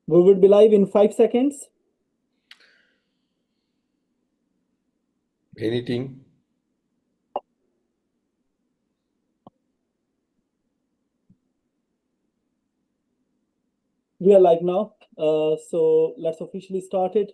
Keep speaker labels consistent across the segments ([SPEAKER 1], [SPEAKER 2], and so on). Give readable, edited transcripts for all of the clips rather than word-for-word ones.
[SPEAKER 1] We will be live in 5 seconds.
[SPEAKER 2] Anything?
[SPEAKER 1] We are live now. So let's officially start it.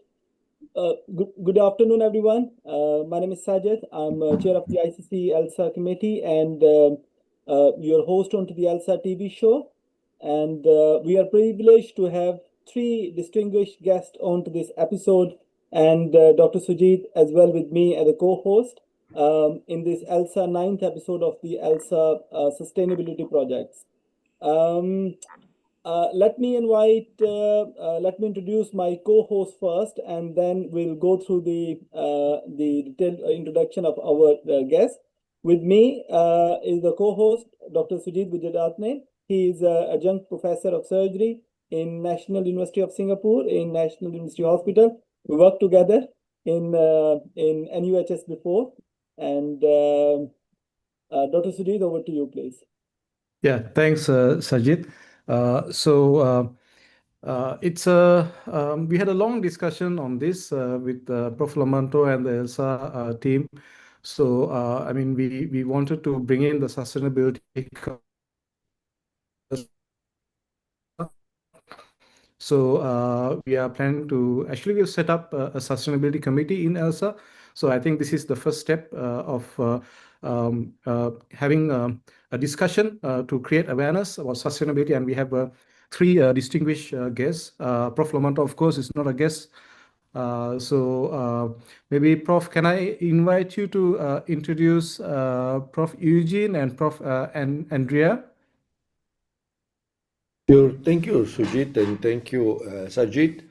[SPEAKER 1] Good afternoon, everyone. My name is Sajid. I'm chair of the ICC ELSA committee and your host onto the ELSA TV show. And we are privileged to have three distinguished guests onto this episode, and Dr. Sujith as well with me as a co-host in this ELSA 9th episode of the ELSA sustainability projects. Let me introduce my co-host first, and then we'll go through the detailed introduction of our guest. With me is the co-host, Dr. Wijerathne. He is adjunct professor of surgery in National University of Singapore, in National University Hospital. We worked together in NUHS before. And Dr. Sujith, over to you, please.
[SPEAKER 3] Yeah, thanks, Sajid. We had a long discussion on this with Prof. Lomanto and the ELSA team. We wanted to bring in the sustainability. We are planning to we'll set up a sustainability committee in ELSA. So I think this is the first step of having a discussion to create awareness about sustainability. And we have three distinguished guests. Prof. Lomanto, of course, is not a guest. Maybe, Prof, can I invite you to introduce Prof. Eugene and Prof. Andrea?
[SPEAKER 2] Sure. Thank you, Sujith, and thank you, Sajid,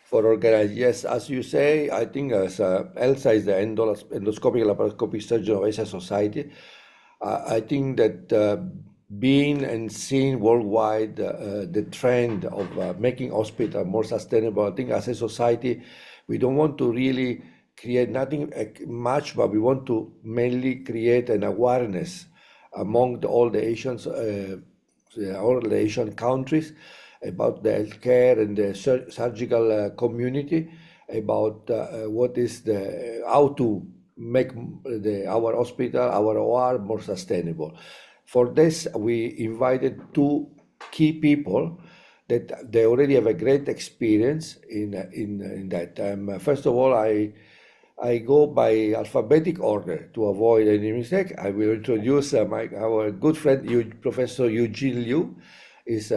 [SPEAKER 2] for organizing. Yes, as you say, I think as ELSA is the endoscopic laparoscopic surgeon of Asia Society. I think that being and seeing worldwide the trend of making hospital more sustainable, I think as a society, we don't want to really create nothing much, but we want to mainly create an awareness among all the Asians. All the Asian countries about the healthcare and the surgical community, about how to make our hospital, our OR more sustainable. For this, we invited two key people that they already have a great experience in that. First of all, I go by alphabetic order to avoid any mistake. I will introduce our good friend, Professor Eugene Liu. His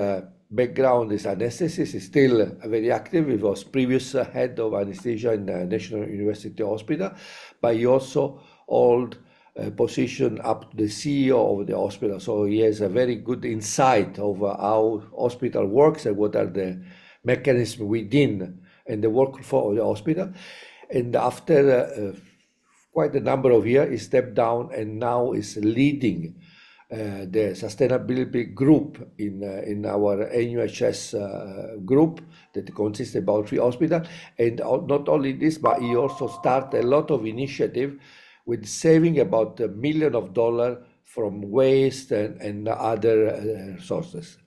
[SPEAKER 2] background is anesthetist. He's still very active. He was previous head of anesthesia in the National University Hospital, but he also hold a position up to the CEO of the hospital. So he has a very good insight of how hospital works and what are the mechanisms within and the workflow of the hospital. And after quite a number of years, he stepped down and now is leading the sustainability group in our NUHS group that consists of about 3 hospitals. And not only this, but he also started a lot of initiative with saving about $1 million from waste and other sources.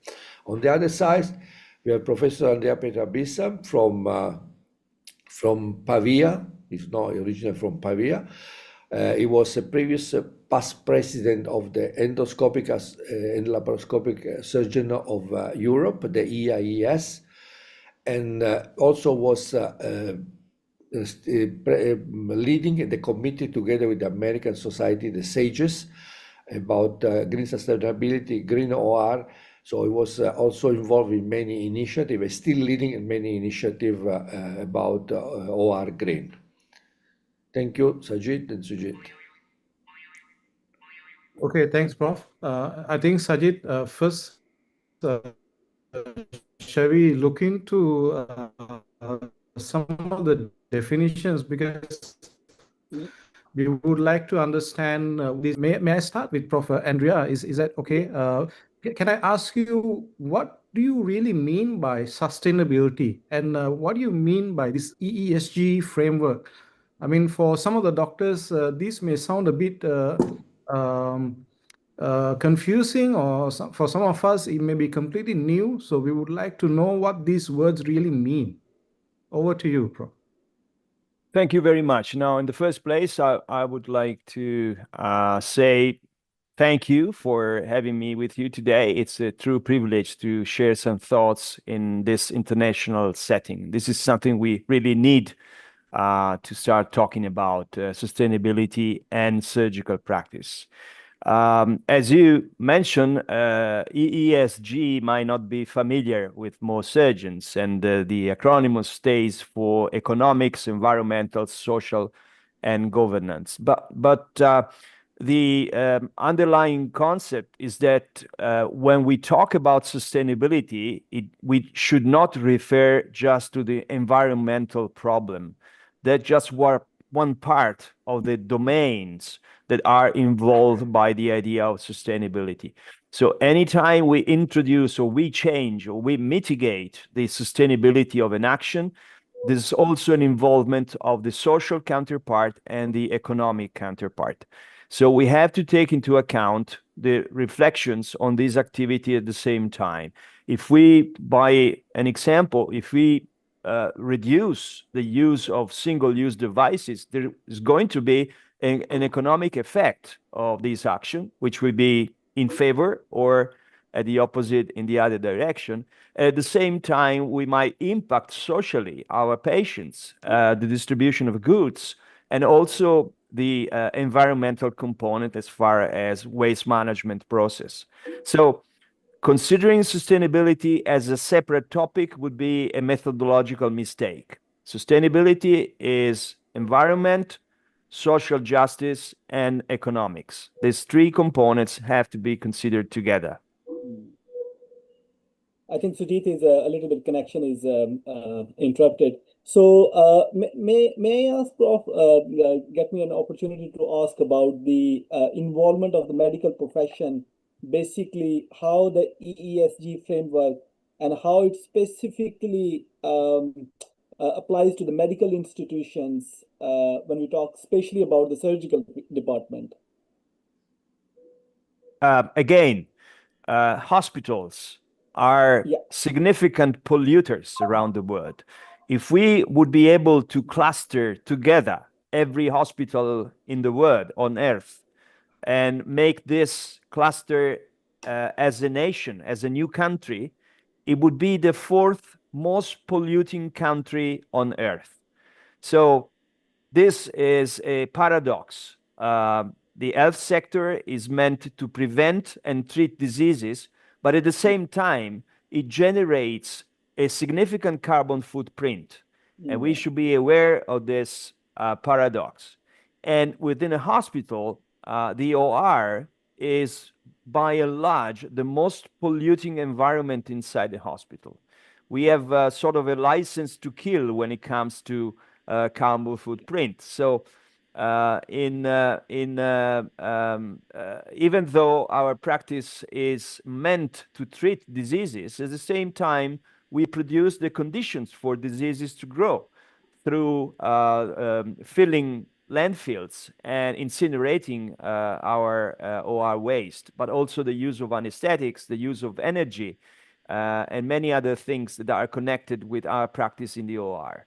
[SPEAKER 2] On the other side, we have Professor Andrea Pietrabissa from Pavia. He's not originally from Pavia. He was a previous past president of the endoscopic and laparoscopic surgeon of Europe, the EAES, and also was leading the committee together with the American Society, the SAGES, about green sustainability, green OR. So he was also involved in many initiatives, still leading in many initiatives about OR green. Thank you, Sajid and Sujith.
[SPEAKER 3] Okay, thanks, Prof. I think, Sajid, first, shall we look into some of the definitions, because we would like to understand this. May I start with Prof. Andrea? Is that okay? Can I ask you, what do you really mean by sustainability, and what do you mean by this EESG framework? I mean, for some of the doctors, this may sound a bit confusing, or for some of us, it may be completely new. So we would like to know what these words really mean. Over to you, Prof.
[SPEAKER 4] Thank you very much. Now, in the first place, I would like to say thank you for having me with you today. It's a true privilege to share some thoughts in this international setting. This is something we really need to start talking about sustainability and surgical practice. As you mentioned, EESG might not be familiar with most surgeons, and the acronym stays for economics, environmental, social, and governance. But the underlying concept is that when we talk about sustainability, we should not refer just to the environmental problem. That's just one part of the domains that are involved by the idea of sustainability. So anytime we introduce or we change or we mitigate the sustainability of an action, there's also an involvement of the social counterpart and the economic counterpart. So we have to take into account the reflections on this activity at the same time. If we, by an example, if we reduce the use of single-use devices, there is going to be an economic effect of this action, which will be in favor or at the opposite in the other direction. At the same time, we might impact socially our patients, the distribution of goods, and also the environmental component as far as waste management process. So considering sustainability as a separate topic would be a methodological mistake. Sustainability is environment, social justice, and economics. These three components have to be considered together.
[SPEAKER 1] I think Sujith is a little bit connection is interrupted. So may I ask Prof, get me an opportunity to ask about the involvement of the medical profession, basically how the EESG framework and how it specifically applies to the medical institutions when we talk especially about the surgical department.
[SPEAKER 4] Again, hospitals are significant polluters around the world. If we would be able to cluster together every hospital in the world on Earth and make this cluster as a nation, as a new country, it would be the fourth most polluting country on Earth. So this is a paradox. The health sector is meant to prevent and treat diseases, but at the same time, it generates a significant carbon footprint. And we should be aware of this paradox. And within a hospital, the OR is by and large the most polluting environment inside the hospital. We have sort of a license to kill when it comes to carbon footprint. So even though our practice is meant to treat diseases, at the same time, we produce the conditions for diseases to grow through filling landfills and incinerating our OR waste, but also the use of anesthetics, the use of energy, and many other things that are connected with our practice in the OR.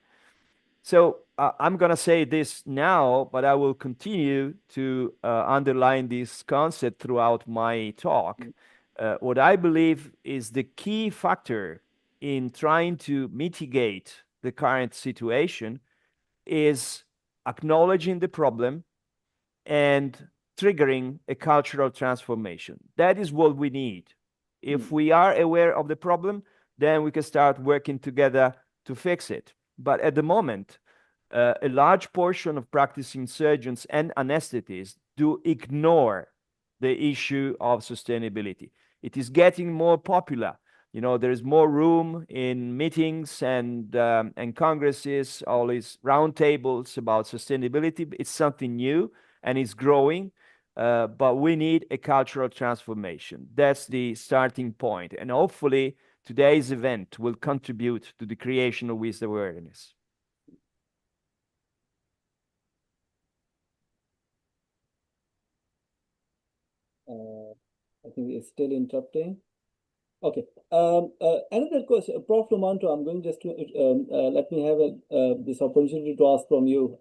[SPEAKER 4] So I'm going to say this now, but I will continue to underline this concept throughout my talk. What I believe is the key factor in trying to mitigate the current situation is acknowledging the problem and triggering a cultural transformation. That is what we need. If we are aware of the problem, then we can start working together to fix it. But at the moment, a large portion of practicing surgeons and anesthetists do ignore the issue of sustainability. It is getting more popular. You know, there is more room in meetings and congresses, all these roundtables about sustainability. It's something new and it's growing, but we need a cultural transformation. That's the starting point. And hopefully today's event will contribute to the creation of this awareness.
[SPEAKER 1] I think it's still interrupting. Okay. Another question, Prof. Lomanto, I'm going just to let me have this opportunity to ask from you.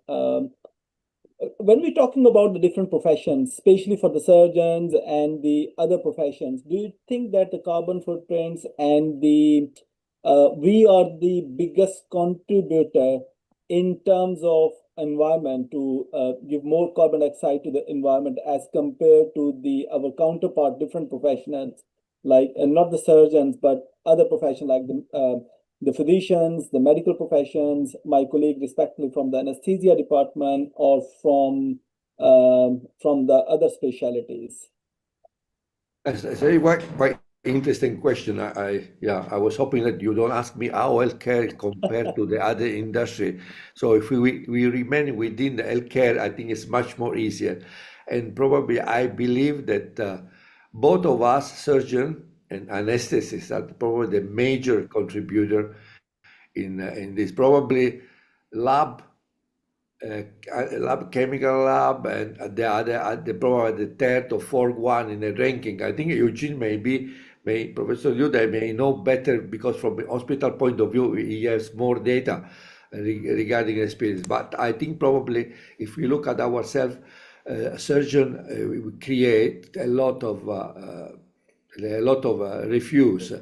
[SPEAKER 1] When we're talking about the different professions, especially for the surgeons and the other professions, do you think that the carbon footprints and the we are the biggest contributor in terms of environment to give more carbon dioxide to the environment as compared to our counterpart, different professionals, like not the surgeons, but other professions like the physicians, the medical professions, my colleague respectively from the anesthesia department or from the other specialties?
[SPEAKER 2] That's a very quite interesting question. I was hoping that you don't ask me how healthcare is compared to the other industry. So if we remain within the healthcare, I think it's much more easier. And probably I believe that both of us, surgeon and anesthetists, are probably the major contributor in this. Probably lab, chemical lab, and the other, probably the third or fourth one in the ranking. I think Eugene Professor Davide may know better because from the hospital point of view, he has more data regarding experience. But I think probably if we look at ourselves, surgeon, we create a lot of refuse.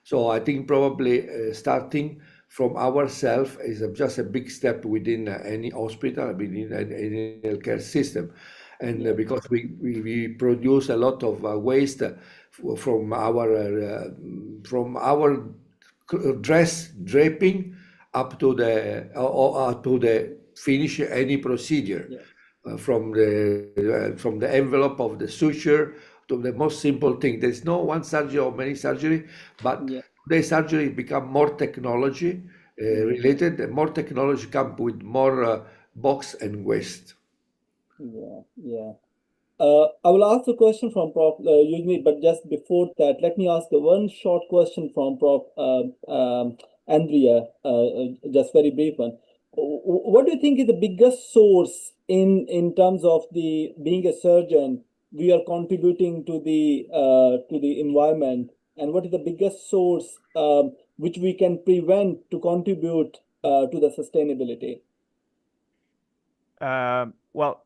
[SPEAKER 2] So I think probably starting from ourselves is just a big step within any hospital, within any healthcare system. And because we produce a lot of waste from our dress draping up to the finish any procedure, from the envelope of the suture to the most simple thing. There's no one surgery or many surgery, but today surgery become more technology related, and more technology come with more box and waste.
[SPEAKER 1] I will ask a question from Prof. Eugene, but just before that, let me ask one short question from Prof. Andrea, just very brief one. What do you think is the biggest source in terms of being a surgeon we are contributing to the environment, and what is the biggest source which we can prevent to contribute to the sustainability?
[SPEAKER 4] Well,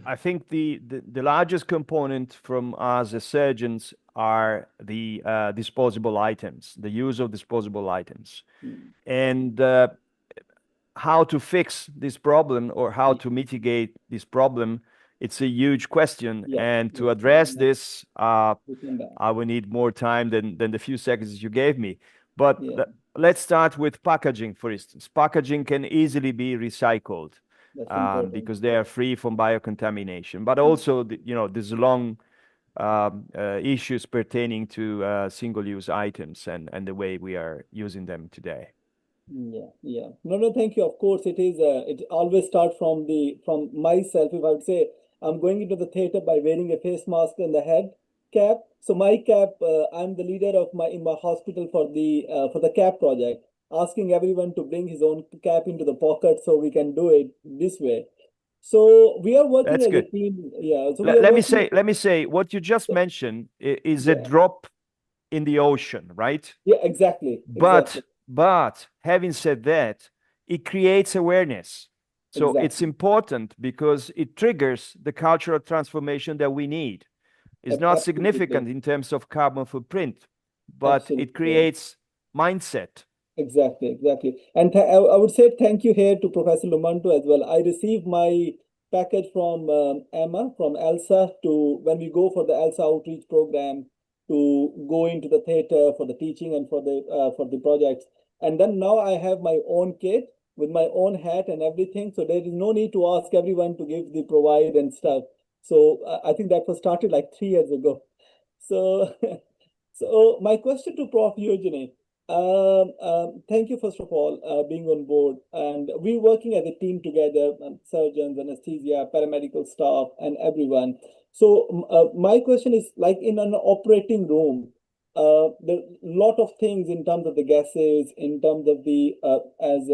[SPEAKER 4] I think the largest component from us as surgeons are the disposable items, the use of disposable items. And how to fix this problem or how to mitigate this problem, it's a huge question. And to address this, I will need more time than the few seconds you gave me. But let's start with packaging, for instance. Packaging can easily be recycled because they are free from biocontamination. But also, there's long issues pertaining to single-use items and the way we are using them today.
[SPEAKER 1] No, thank you. Of course, it is. It always starts from myself. If I would say I'm going into the theater by wearing a face mask and the head cap. So my cap, I'm the leader in my hospital for the cap project, asking everyone to bring his own cap into the pocket so we can do it this way. So we are working as a team. So
[SPEAKER 4] let me say what you just mentioned is a drop in the ocean, right?
[SPEAKER 1] Exactly.
[SPEAKER 4] But having said that, it creates awareness. So it's important because it triggers the cultural transformation that we need. It's not significant in terms of carbon footprint, but it creates mindset.
[SPEAKER 1] Exactly. And I would say thank you here to Professor Lomanto as well. I received my package from Emma from ELSA when we go for the ELSA outreach program to go into the theater for the teaching and for the projects. And then now I have my own kit with my own hat and everything. So there is no need to ask everyone to give the provide and stuff. So I think that was started like 3 years ago. So my question to Prof. Eugene, thank you first of all being on board, and we're working as a team together, surgeons, anesthesia, paramedical staff, and everyone. So my question is, like in an operating room, there are a lot of things in terms of the gases, in terms of as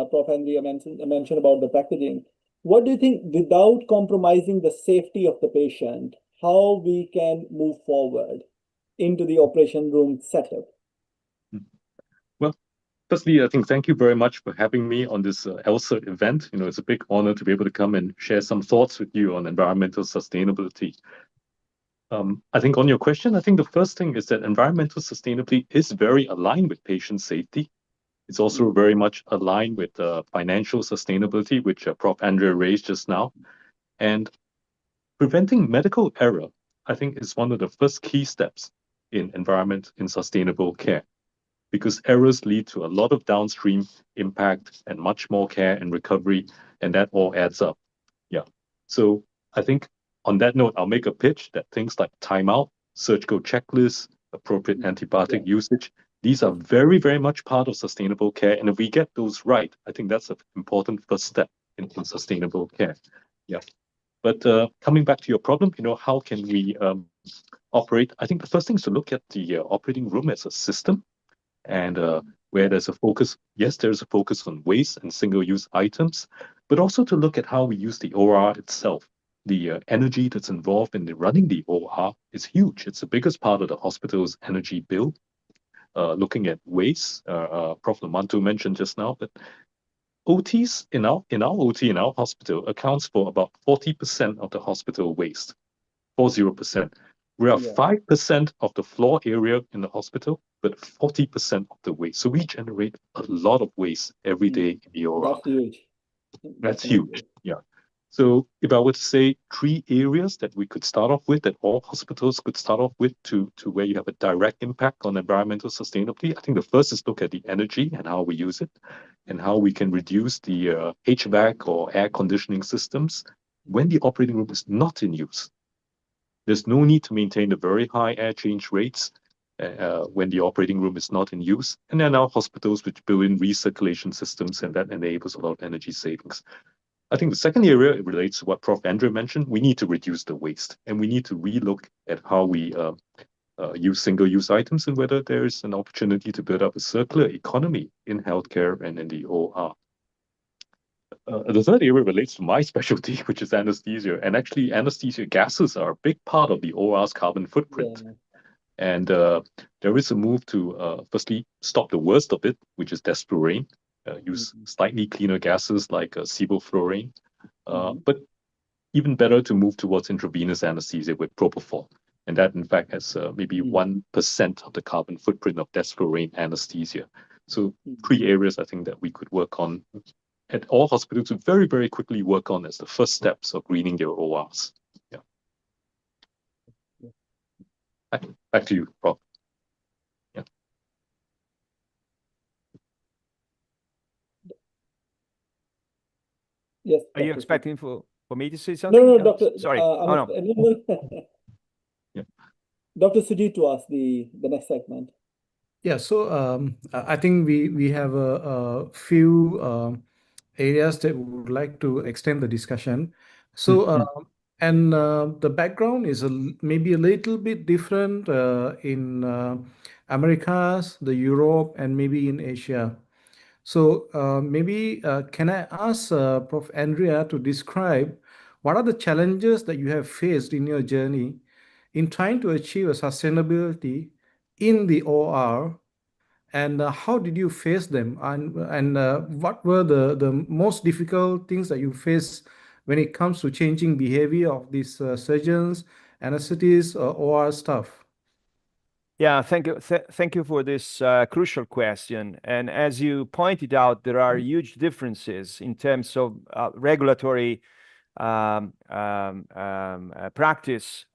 [SPEAKER 1] Prof. Andrea mentioned about the packaging. What do you think, without compromising the safety of the patient, how we can move forward into the operation room setup.
[SPEAKER 5] Well, firstly, I think thank you very much for having me on this ELSA event. It's a big honor to be able to come and share some thoughts with you on environmental sustainability. I think on your question, I think the first thing is that environmental sustainability is very aligned with patient safety. It's also very much aligned with financial sustainability, which Prof. Andrea raised just now. And preventing medical error, I think, is one of the first key steps in environment in sustainable care, because errors lead to a lot of downstream impact and much more care and recovery, and that all adds up. Yeah. So I think on that note, I'll make a pitch that things like timeout, surgical checklists, appropriate antibiotic usage, these are very, very much part of sustainable care. And if we get those right, I think that's an important first step in sustainable care. Yeah. But coming back to your problem, how can we operate? I think the first thing is to look at the operating room as a system, and where there's a focus. Yes, there's a focus on waste and single-use items, but also to look at how we use the OR itself. The energy that's involved in running the OR is huge. It's the biggest part of the hospital's energy bill. Looking at waste, Prof. Lomanto mentioned just now, but OTs in our OT in our hospital accounts for about 40% of the hospital waste, 40%. We are 5% of the floor area in the hospital, but 40% of the waste. So we generate a lot of waste every day in the OR.
[SPEAKER 1] That's huge.
[SPEAKER 5] That's huge. Yeah. So if I were to say 3 areas that we could start off with, that all hospitals could start off with to where you have a direct impact on environmental sustainability, I think the first is look at the energy and how we use it, and how we can reduce the HVAC or air conditioning systems when the operating room is not in use. There's no need to maintain the very high air change rates when the operating room is not in use. And there are now hospitals which build in recirculation systems, and that enables a lot of energy savings. I think the second area, it relates to what Prof. Andrea mentioned. We need to reduce the waste, and we need to relook at how we use single-use items, and whether there is an opportunity to build up a circular economy in healthcare and in the OR. The third area relates to my specialty, which is anesthesia. And actually, anesthesia gases are a big part of the OR's carbon footprint. Yeah. And there is a move to, firstly, stop the worst of it, which is desflurane. Use slightly cleaner gases like sevoflurane. But even better to move towards intravenous anesthesia with propofol. And that, in fact, has maybe 1% of the carbon footprint of desflurane anesthesia. So 3 areas, I think, that we could work on at all hospitals to very, very quickly work on as the first steps of greening their ORs. Yeah. Back to you, Prof. Yeah.
[SPEAKER 1] Yes.
[SPEAKER 4] Are you expecting for me to say something?
[SPEAKER 1] No, Doctor.
[SPEAKER 4] Sorry.
[SPEAKER 1] Yeah. Dr. Sujith to ask the next segment.
[SPEAKER 3] Yeah. So I think we have a few areas that we would like to extend the discussion. So, and the background is maybe a little bit different in Americas, the Europe, and maybe in Asia. So maybe can I ask Prof. Andrea to describe what are the challenges that you have faced in your journey in trying to achieve a sustainability in the OR? And how did you face them? And what were the most difficult things that you faced when it comes to changing behavior of these surgeons, anesthetists, OR staff?
[SPEAKER 4] Yeah, thank you. Thank you for this crucial question. And as you pointed out, there are huge differences in terms of regulatory practice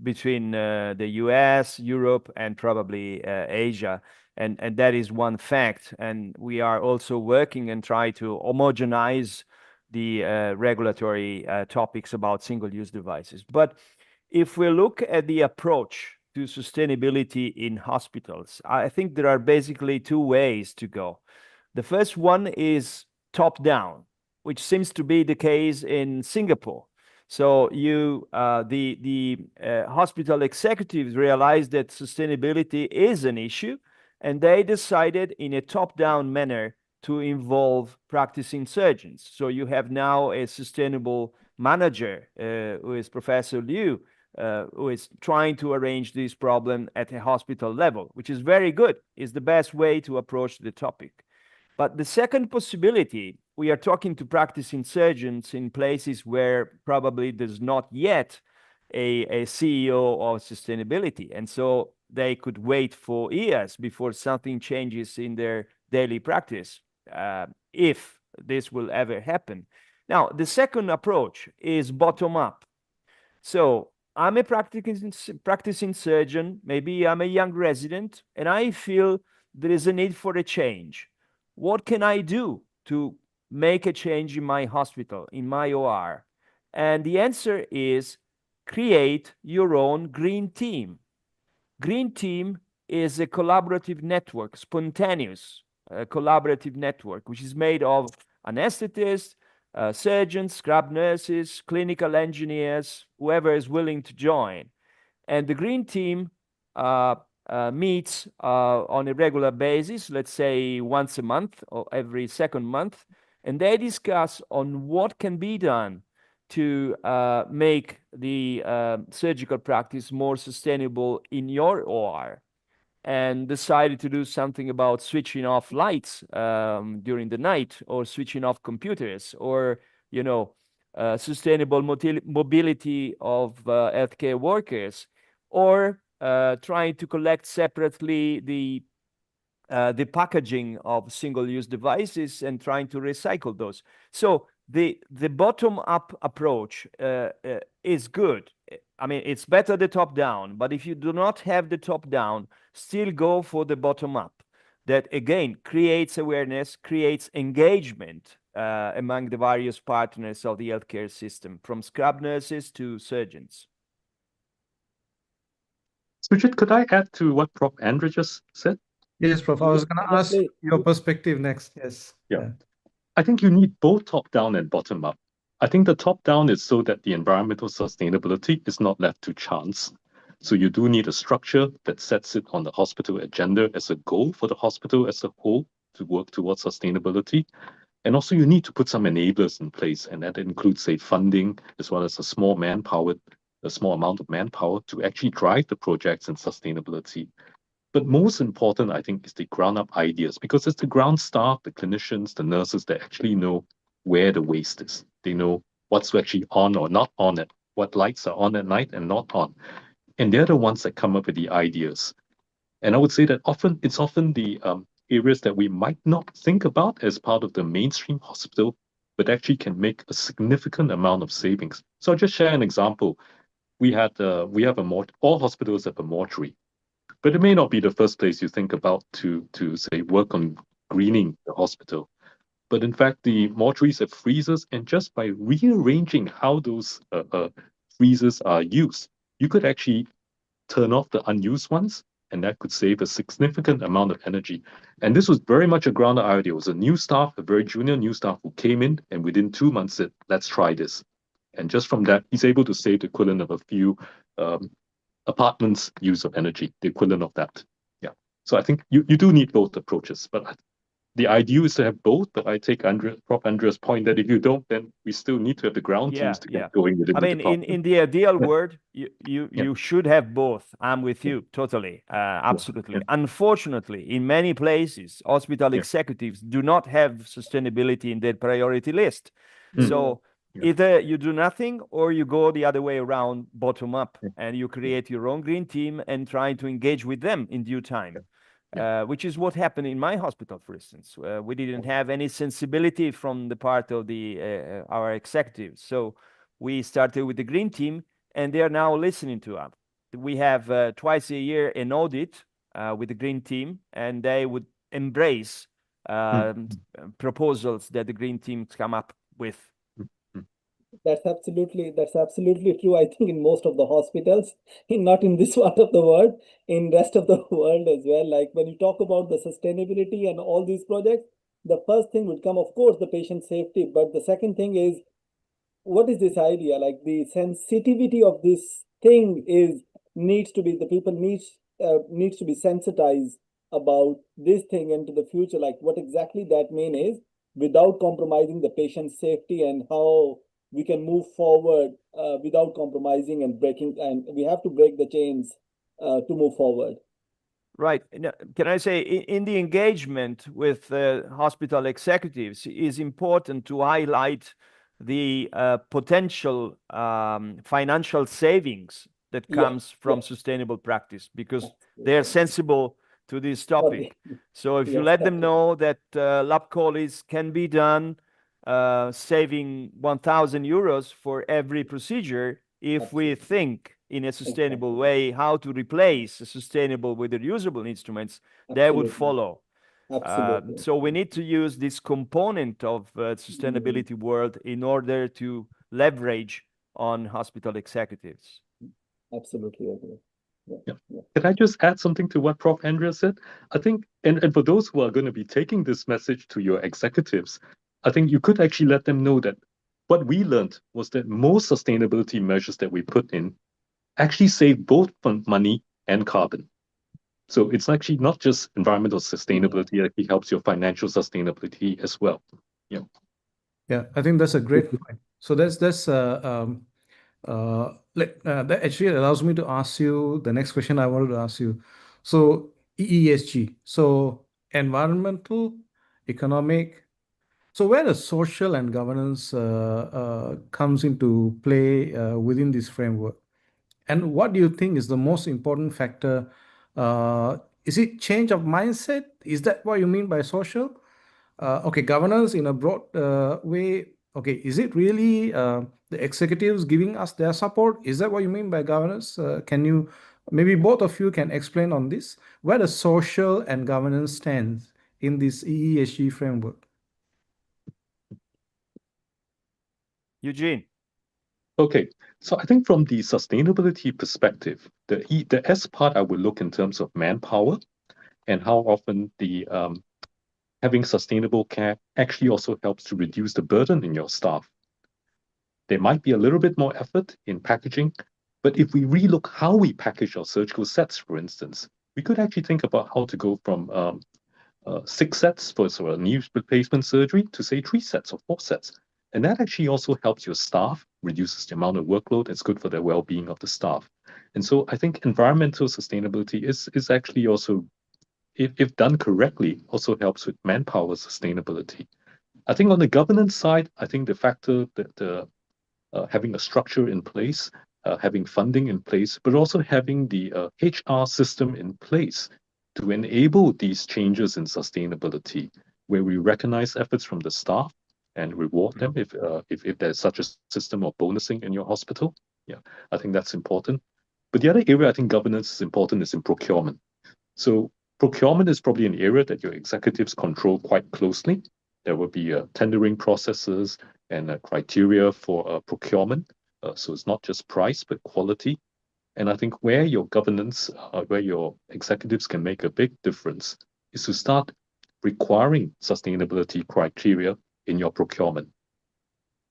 [SPEAKER 4] between the US, Europe, and probably Asia. And that is one fact. And we are also working and try to homogenize the regulatory topics about single-use devices. But if we look at the approach to sustainability in hospitals, I think there are basically 2 ways to go. The first one is top-down, which seems to be the case in Singapore. So the hospital executives realized that sustainability is an issue, and they decided in a top-down manner to involve practicing surgeons. So you have now a sustainable manager, who is Professor Liu, who is trying to arrange this problem at a hospital level, which is very good. It's the best way to approach the topic. But the second possibility, we are talking to practicing surgeons in places where probably there's not yet a CEO of sustainability. And so they could wait for years before something changes in their daily practice, if this will ever happen. Now, the second approach is bottom-up. So I'm a practicing surgeon, maybe I'm a young resident, and I feel there is a need for a change. What can I do to make a change in my hospital, in my OR? And the answer is create your own green team. Green team is a collaborative network, spontaneous collaborative network, which is made of anesthetists, surgeons, scrub nurses, clinical engineers, whoever is willing to join. And the green team meets on a regular basis, let's say once a month or every second month, and they discuss on what can be done to make the surgical practice more sustainable in your OR, and decided to do something about switching off lights during the night, or switching off computers, or, you know, sustainable mobility of healthcare workers, or trying to collect separately the packaging of single-use devices and trying to recycle those. So the bottom-up approach is good. I mean, it's better the top-down, but if you do not have the top-down, still go for the bottom-up. That, again, creates awareness, creates engagement among the various partners of the healthcare system, from scrub nurses to surgeons.
[SPEAKER 5] Sujith, could I add to what Prof. Andrea just said?
[SPEAKER 3] Yes, Prof. I was going to ask your perspective next. Yes.
[SPEAKER 5] Yeah. I think you need both top-down and bottom-up. I think the top-down is so that the environmental sustainability is not left to chance. So you do need a structure that sets it on the hospital agenda as a goal for the hospital as a whole to work towards sustainability. And also you need to put some enablers in place, and that includes, say, funding, as well as a small amount of manpower to actually drive the projects in sustainability. But most important, I think, is the ground-up ideas, because it's the ground staff, the clinicians, the nurses that actually know where the waste is. They know what's actually on or not on it, what lights are on at night and not on. And they're the ones that come up with the ideas. And I would say that it's often the areas that we might not think about as part of the mainstream hospital, but actually can make a significant amount of savings. So I'll just share an example. All hospitals have a mortuary. But it may not be the first place you think about to say work on greening the hospital. But in fact, the mortuaries have freezers, and just by rearranging how those freezers are used, you could actually turn off the unused ones, and that could save a significant amount of energy. And this was very much a ground-up idea. It was a new staff, a very junior new staff who came in, and within 2 months said, let's try this. And just from that, he's able to save the equivalent of a few apartments' use of energy, the equivalent of that. Yeah. So I think you do need both approaches, but the idea is to have both. But I take Prof. Andrea's point that if you don't, then we still need to have the ground teams to get going within the department.
[SPEAKER 4] In the ideal world, you should have both. I'm with you totally, absolutely. Unfortunately, in many places, hospital executives do not have sustainability in their priority list. So either you do nothing, or you go the other way around, bottom up, and you create your own green team and try to engage with them in due time, which is what happened in my hospital, for instance. We didn't have any sensibility from the part of our executives. So we started with the green team, and they are now listening to us. We have twice a year an audit with the green team, and they would embrace proposals that the green teams come up with.
[SPEAKER 1] That's absolutely true. I think in most of the hospitals, not in this part of the world, in rest of the world as well. Like when you talk about the sustainability and all these projects, the first thing would come, of course, the patient safety. But the second thing is, what is this idea? Like the sensitivity of this thing needs to be sensitized about this thing into the future. Like what exactly that mean is, without compromising the patient safety and how we can move forward without compromising and breaking, and we have to break the chains to move forward.
[SPEAKER 4] Right. Can I say in the engagement with hospital executives is important to highlight the potential financial savings that comes from sustainable practice, because they're sensible to this topic. So if you let them know that lab colis can be done saving 1,000 euros for every procedure, if we think in a sustainable way how to replace sustainable with reusable instruments, they would follow. So we need to use this component of sustainability world in order to leverage on hospital executives.
[SPEAKER 1] Absolutely agree.
[SPEAKER 5] Can I just add something to what Prof. Andrea said? I think, and for those who are going to be taking this message to your executives, I think you could actually let them know that what we learned was that most sustainability measures that we put in actually save both money and carbon. So it's actually not just environmental sustainability, it actually helps your financial sustainability as well.
[SPEAKER 3] Yeah, I think that's a great point. So that actually allows me to ask you the next question I wanted to ask you. So EESG, so environmental, economic, so where the social and governance comes into play within this framework? And what do you think is the most important factor? Is it change of mindset? Is that what you mean by social? Okay, governance in a broad way. Okay, is it really the executives giving us their support? Is that what you mean by governance? Can you, maybe both of you can explain on this, where the social and governance stands in this EESG framework?
[SPEAKER 4] Eugene.
[SPEAKER 5] Okay, so I think from the sustainability perspective, the S part I would look in terms of manpower and how often the having sustainable care actually also helps to reduce the burden in your staff. There might be a little bit more effort in packaging, but if we relook how we package our surgical sets, for instance, we could actually think about how to go from 6 sets for a knee replacement surgery to say 3 sets or 4 sets. And that actually also helps your staff, reduces the amount of workload. It's good for the well-being of the staff. And so I think environmental sustainability is actually also, if done correctly, also helps with manpower sustainability. I think on the governance side, I think the factor that having a structure in place, having funding in place, but also having the HR system in place to enable these changes in sustainability, where we recognize efforts from the staff and reward them if there's such a system of bonusing in your hospital. Yeah, I think that's important. But the other area I think governance is important is in procurement. So procurement is probably an area that your executives control quite closely. There will be tendering processes and criteria for procurement. So it's not just price, but quality. And I think where your governance, where your executives can make a big difference is to start requiring sustainability criteria in your procurement.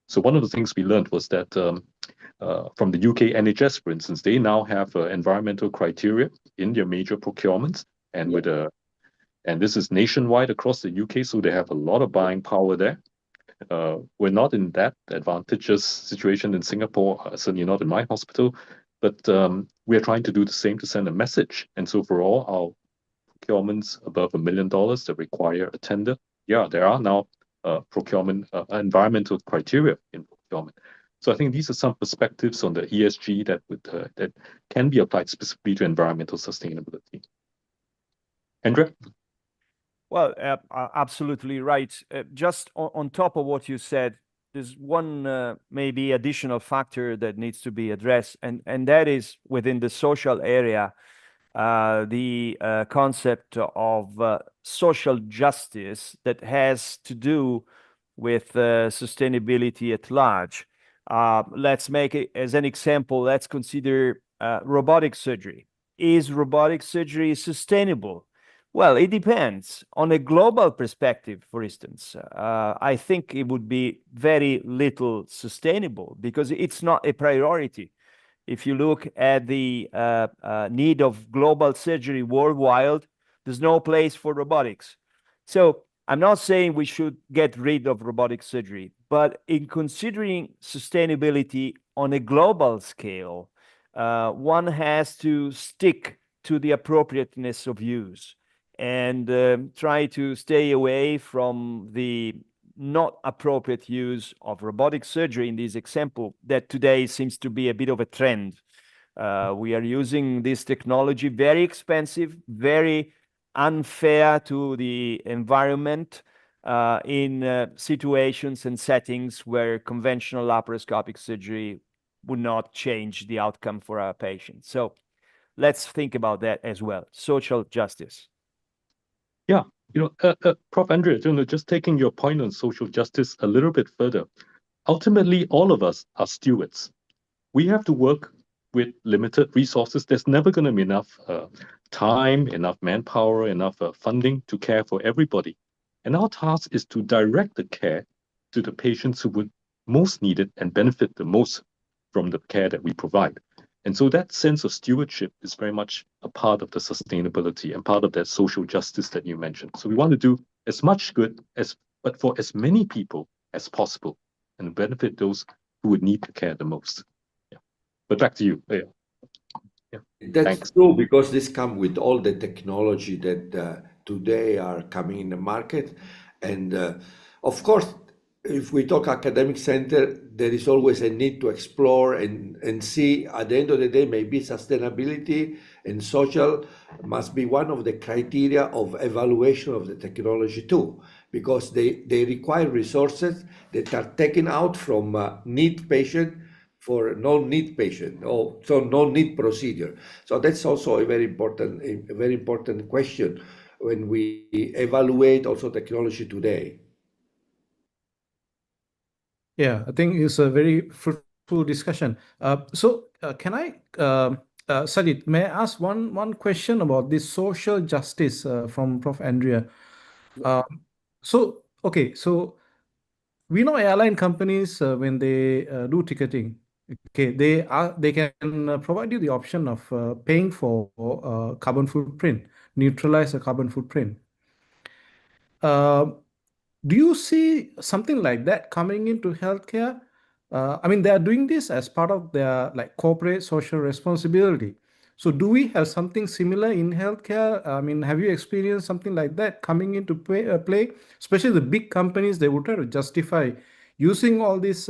[SPEAKER 5] So one of the things we learned was that from the UK NHS, for instance, they now have environmental criteria in their major procurements, and and this is nationwide across the UK, so they have a lot of buying power there. We're not in that advantageous situation in Singapore, certainly not in my hospital, but we're trying to do the same to send a message. And so for all our procurements above $1 million that require a tender, there are now procurement environmental criteria in procurement. So I think these are some perspectives on the ESG that can be applied specifically to environmental sustainability. Andrea?
[SPEAKER 4] Well, absolutely right. Just on top of what you said, there's one maybe additional factor that needs to be addressed, and that is within the social area, the concept of social justice that has to do with sustainability at large. Let's make it as an example. Let's consider robotic surgery. Is robotic surgery sustainable? Well, it depends. On a global perspective, for instance, I think it would be very little sustainable because it's not a priority. If you look at the need of global surgery worldwide, there's no place for robotics. So I'm not saying we should get rid of robotic surgery, But in considering sustainability on a global scale, one has to stick to the appropriateness of use and try to stay away from the not appropriate use of robotic surgery in this example that today seems to be a bit of a trend. We are using this technology, very expensive, very unfair to the environment, in situations and settings where conventional laparoscopic surgery would not change the outcome for our patients. So let's think about that as well. Social justice.
[SPEAKER 5] Yeah, Prof. Andrea, just taking your point on social justice a little bit further. Ultimately, all of us are stewards. We have to work with limited resources. There's never going to be enough time, enough manpower, enough funding to care for everybody. And our task is to direct the care to the patients who would most need it and benefit the most from the care that we provide. And so that sense of stewardship is very much a part of the sustainability and part of that social justice that you mentioned. So we want to do as much good but for as many people as possible and benefit those who would need the care the most. Yeah. But back to you. Yeah.
[SPEAKER 2] That's
[SPEAKER 5] Thanks.
[SPEAKER 2] true, because this comes with all the technology that today are coming in the market. And of course, if we talk academic center, there is always a need to explore and see. At the end of the day, maybe sustainability and social must be one of the criteria of evaluation of the technology too, because they require resources that are taken out from need patient for no-need patient, or so no-need procedure. So that's also a very important question when we evaluate also technology today.
[SPEAKER 3] Yeah, I think it's a very fruitful discussion. Can I, Sajid, may I ask one question about this social justice from Prof. Andrea? Okay, so we know airline companies when they do ticketing, okay, they can provide you the option of paying for carbon footprint, neutralize a carbon footprint. Do you see something like that coming into healthcare? I mean, they are doing this as part of their like corporate social responsibility. So do we have something similar in healthcare? I mean, have you experienced something like that coming into play? Especially the big companies, they would try to justify using all this,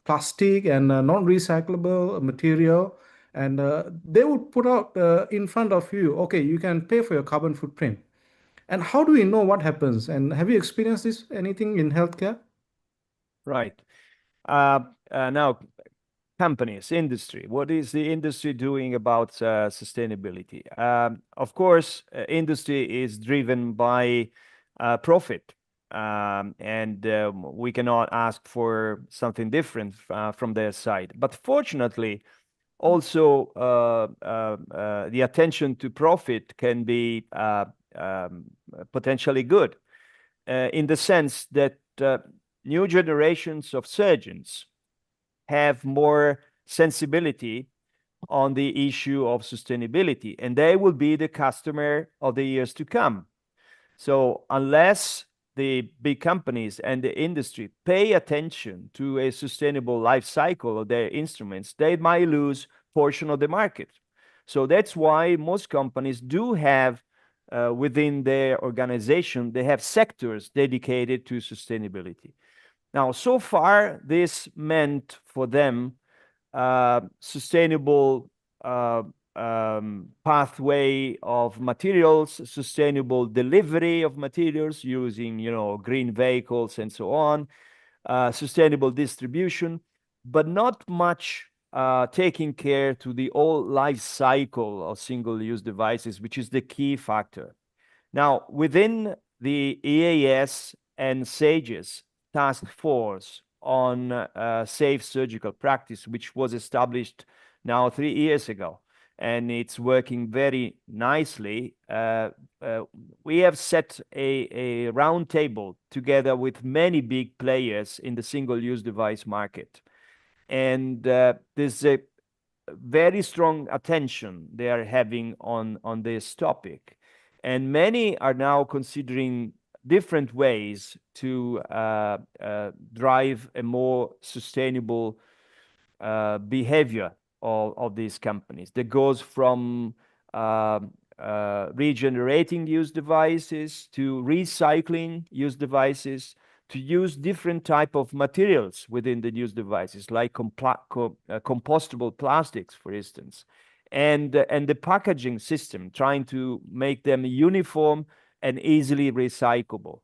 [SPEAKER 3] plastic and non-recyclable material, and they would put out in front of you, okay, you can pay for your carbon footprint. And how do we know what happens? And have you experienced this anything in healthcare?
[SPEAKER 4] Right. Now, companies, industry. What is the industry doing about sustainability? Of course, industry is driven by profit, and we cannot ask for something different from their side. But fortunately, also the attention to profit can be potentially good, in the sense that new generations of surgeons have more sensibility on the issue of sustainability, and they will be the customer of the years to come. So unless the big companies and the industry pay attention to a sustainable life cycle of their instruments, they might lose portion of the market. So that's why most companies do have within their organization, they have sectors dedicated to sustainability. Now, so far, this meant for them sustainable pathway of materials, sustainable delivery of materials using, green vehicles and so on, sustainable distribution, but not much taking care to the whole life cycle of single-use devices, which is the key factor. Now, within the EAES and SAGES task force on safe surgical practice, which was established now 3 years ago, and it's working very nicely. We have set a round table together with many big players in the single-use device market. And there's a very strong attention they are having on this topic. And many are now considering different ways to drive a more sustainable behavior of these companies that goes from regenerating used devices to recycling used devices, to use different type of materials within the used devices, like compostable plastics, for instance, and the packaging system, trying to make them uniform and easily recyclable.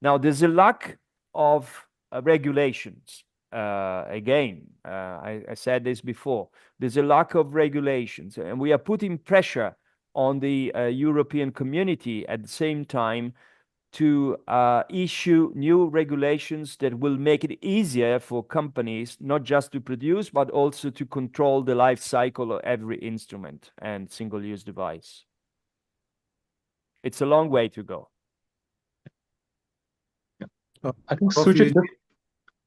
[SPEAKER 4] Now, there's a lack of regulations. Again, I said this before, there's a lack of regulations, and we are putting pressure on the European community at the same time to issue new regulations that will make it easier for companies not just to produce, but also to control the life cycle of every instrument and single-use device. It's a long way to go.
[SPEAKER 5] I think
[SPEAKER 3] Prof,
[SPEAKER 5] Sujith,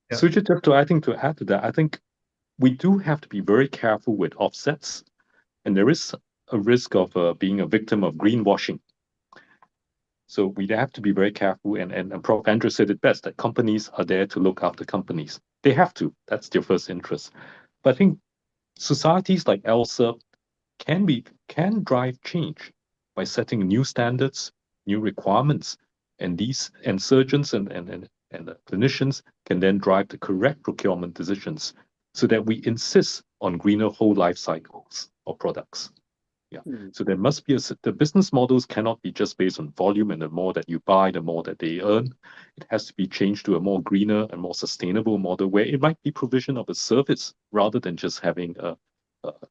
[SPEAKER 3] yeah.
[SPEAKER 5] Sujith, just to, I think to add to that, I think we do have to be very careful with offsets, and there is a risk of being a victim of greenwashing. So we have to be very careful, and Prof. Andrea said it best, that companies are there to look after companies. They have to. That's their first interest. But I think societies like ELSA can drive change by setting new standards, new requirements, and surgeons and the clinicians can then drive the correct procurement decisions so that we insist on greener whole life cycles of products. Yeah. So there must be the business models cannot be just based on volume, and the more that you buy, the more that they earn. It has to be changed to a more greener and more sustainable model where it might be provision of a service rather than just having a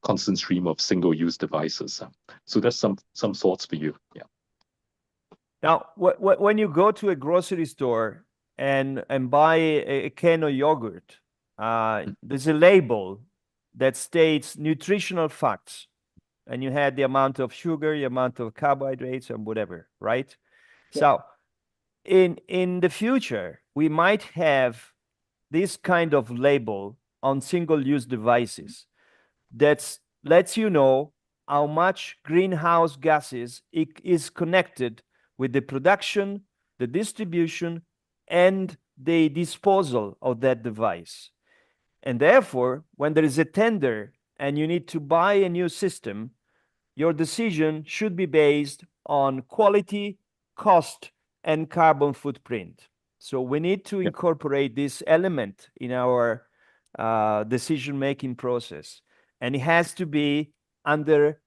[SPEAKER 5] constant stream of single-use devices. So that's some thoughts for you. Yeah.
[SPEAKER 4] Now, when you go to a grocery store and buy a can of yogurt, there's a label that states nutritional facts, and you had the amount of sugar, the amount of carbohydrates, and whatever, right? Yeah. So in the future, we might have this kind of label on single-use devices that lets you know how much greenhouse gases is connected with the production, the distribution, and the disposal of that device. And therefore, when there is a tender and you need to buy a new system, your decision should be based on quality, cost, and carbon footprint. So we need to incorporate this element in our decision-making process. And it has to be under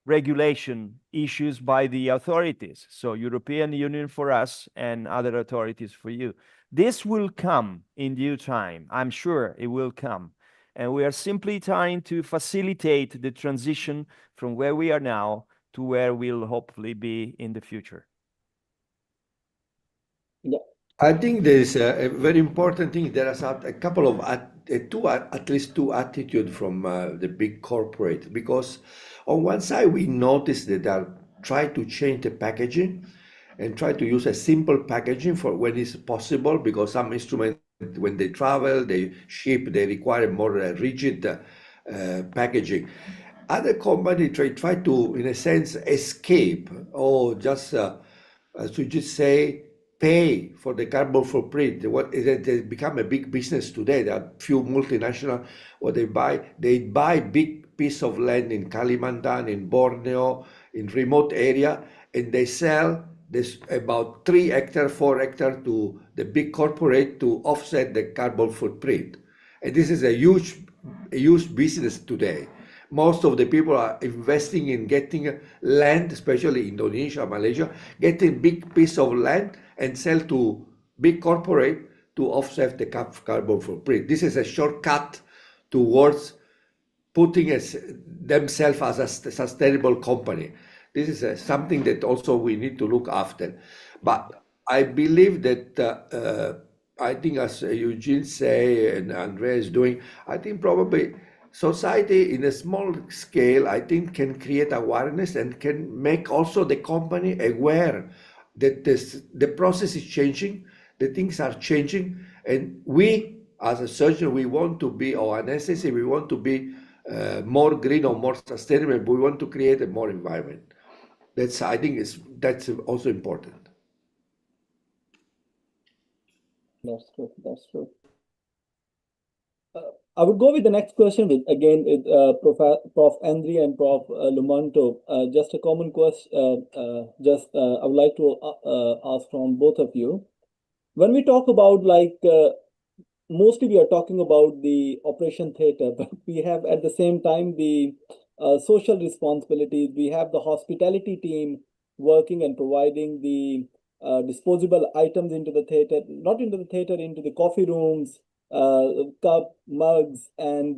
[SPEAKER 4] regulation issues by the authorities. So European Union for us and other authorities for you. This will come in due time. I'm sure it will come. And we are simply trying to facilitate the transition from where we are now to where we'll hopefully be in the future.
[SPEAKER 2] Yeah. I think there is a very important thing. There is a couple of, at least two attitudes from the big corporate, because on one side, we notice that they are trying to change the packaging and try to use a simple packaging for when it's possible, because some instruments, when they travel, they ship, they require more rigid packaging. Other companies try to, in a sense, escape, or just, to just say, pay for the carbon footprint. They become a big business today. There are few multinational, what they buy big piece of land in Kalimantan, in Borneo, in remote area, and they sell this about 3 hectares, 4 hectares to the big corporate to offset the carbon footprint. And this is a huge business today. Most of the people are investing in getting land, especially Indonesia, Malaysia, getting big piece of land and sell to big corporate to offset the carbon footprint. This is a shortcut towards putting themselves as a sustainable company. This is something that also we need to look after. But I believe that I think, as Eugene say and Andrea is doing, I think probably society in a small scale, I think, can create awareness and can make also the company aware that the process is changing, the things are changing, and we, as a surgeon, we want to be, or an SSC, we want to be more green or more sustainable. We want to create a more environment. I think that's also important.
[SPEAKER 1] That's true. That's true. I would go with the next question with Prof. Andrea and Prof. Lomanto. Just a common question. I would like to ask from both of you. When we talk about mostly we are talking about the operation theater, but we have at the same time the social responsibilities. We have the hospitality team working and providing the disposable items into the theater, not into the theater, into the coffee rooms, cup, mugs, and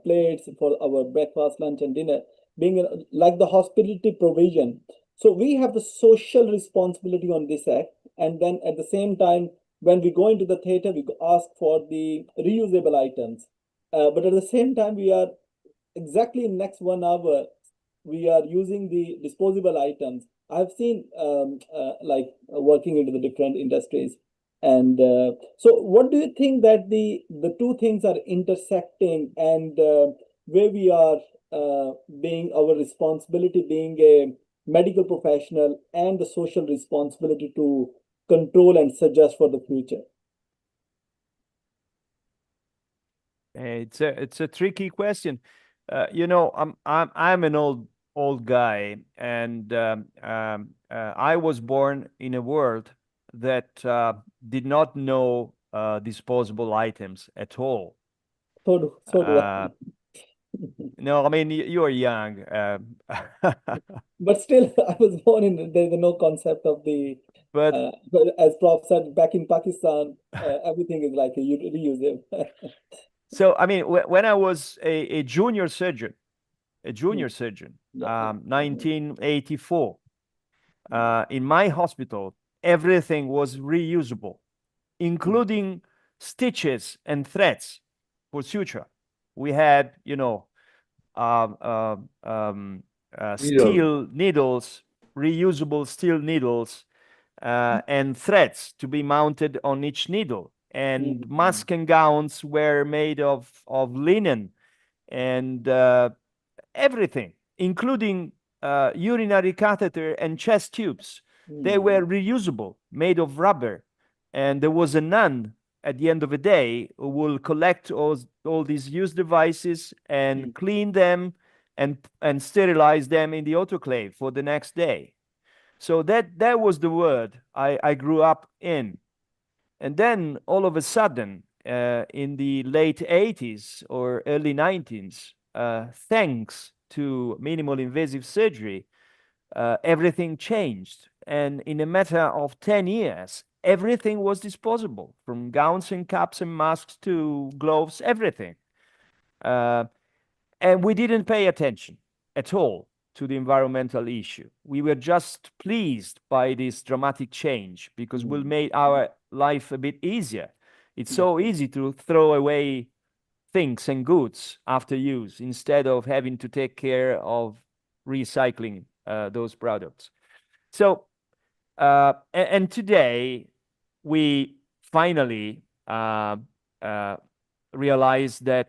[SPEAKER 1] plates for our breakfast, lunch, and dinner, being like the hospitality provision. So we have the social responsibility on this act, and then at the same time, when we go into the theater, we ask for the reusable items. But at the same time, we are exactly in next 1 hour, we are using the disposable items. I've seen working into the different industries. And so what do you think that the two things are intersecting, and where we are being our responsibility being a medical professional and the social responsibility to control and suggest for the future?
[SPEAKER 4] It's a tricky question. I'm an old guy, and I was born in a world that did not know disposable items at all.
[SPEAKER 1] So do I.
[SPEAKER 4] No, I mean you are young,
[SPEAKER 1] but still, I was born in there's no concept of the.
[SPEAKER 4] but
[SPEAKER 1] as Prof said, back in Pakistan, everything is like a reusable.
[SPEAKER 4] So I mean, when I was a junior surgeon, 1984, in my hospital, everything was reusable, including stitches and threads for suture. We had, steel needles, reusable steel needles, and threads to be mounted on each needle. And masks and gowns were made of linen, and everything, including urinary catheter and chest tubes. They were reusable, made of rubber. And there was a nun at the end of the day who will collect all these used devices and clean them and sterilize them in the autoclave for the next day. So that was the world I grew up in. And then all of a sudden, in the late 80s or early 90s, thanks to minimal invasive surgery, everything changed. And in a matter of 10 years, everything was disposable, from gowns and caps and masks to gloves, everything. And we didn't pay attention at all to the environmental issue. We were just pleased by this dramatic change because we'll make our life a bit easier. It's so easy to throw away things and goods after use instead of having to take care of recycling those products. So, and today we finally realize that